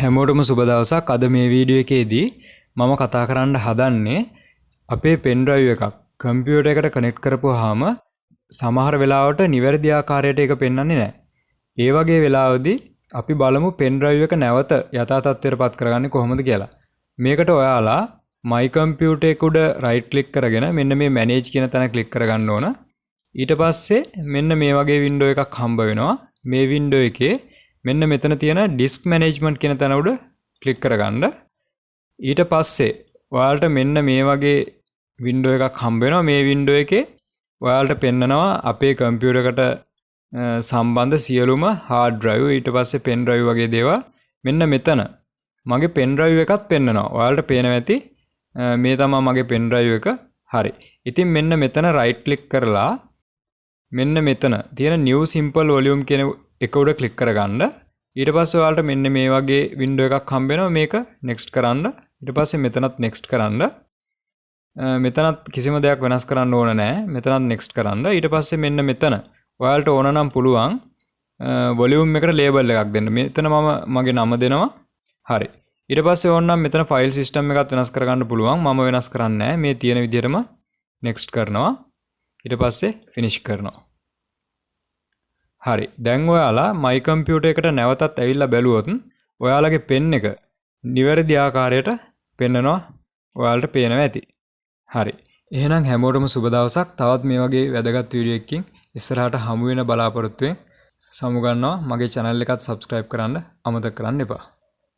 හැමෝටම සුබ දවසක්. අද මේ වීඩියෝ එකේදී මම කතා කරන්න හදන්නේ අපේ පෙන් ඩ්‍රයිව් එකක් කම්පියුටර් එකට කනෙක්ට් කරපුවාම සමහර වෙලාවට නිවැරදි ආකාරයට ඒක පෙන්වන්නේ නැහැ. ඒ වගේ වෙලාවදී අපි බලමු පෙන් ඩ්‍රයිව් එක නැවත යථා තත්ත්වයටපත් කරගන්නේ කොහොමද කියලා. මේකට ඔයාලා my computer එක උඩ right click කරගෙන මෙන්න මේ manage කියන තැන click කරගන්න ඕන. ඊට පස්සේ මෙන්න මේ වගේ window එකක් හම්බ වෙනවා. මේ window එකේ මෙන්න මෙතන තියෙන disk management කියන තැන උඩ click කරගන්න. ඊට පස්සේ ඔයාලට මෙන්න මේ වගේ window එකක් හම්බ වෙනවා. මේ window එකේ ඔයාලට පෙන්නනවා අපේ computer එකට සම්බන්ධ සියලුම hard drive ඊට පස්සේ pen drive වගේ දේවල් මෙන්න මෙතන මගේ pen drive එකත් පෙන්නනවා. ඔයාලට පේනවා ඇති මේ තමයි මගේ pen drive එක. හරි. ඉතින් මෙන්න මෙතන right click කරලා මෙන්න මෙතන තියෙන new simple volume කියන එක උඩ click කරගන්න. ඊට පස්සේ ඔයාලට මෙන්න මේ වගේ window එකක් හම්බ වෙනවා. මේක next කරන්න. ඊට පස්සේ මෙතනත් next කරන්න. මෙතනත් කිසිම දෙයක් වෙනස් කරන්න ඕන නැහැ. මෙතනත් next කරන්න. ඊට පස්සේ මෙන්න මෙතන ඔයාලට ඕන නම් පුළුවන් volume එකට label එකක් දෙන්න. මෙතන මම මගේ නම දෙනවා. හරි. ඊට පස්සේ ඕන නම් මෙතන file system එකත් වෙනස් කරගන්න පුළුවන්. මම වෙනස් කරන්නේ නැහැ. මේ තියෙන විදිහටම next කරනවා. ඊට පස්සේ finish කරනවා. හරි. දැන් ඔයාලා my computer එකට නැවතත් ඇවිල්ලා බැලුවොත් ඔයාලගේ pen එක නිවැරදි ආකාරයට පෙන්නනවා. ඔයාලට පේනවා ඇති. හරි. එහෙනම් හැමෝටම සුබ දවසක්. තවත් මේ වගේ වැදගත් වීඩියෝ එකකින් ඉස්සරහට හමු වෙන බලාපොරොත්තුෙන් සමු ගන්නවා. මගේ channel එකත් subscribe කරන්න අමතක කරන්න එපා.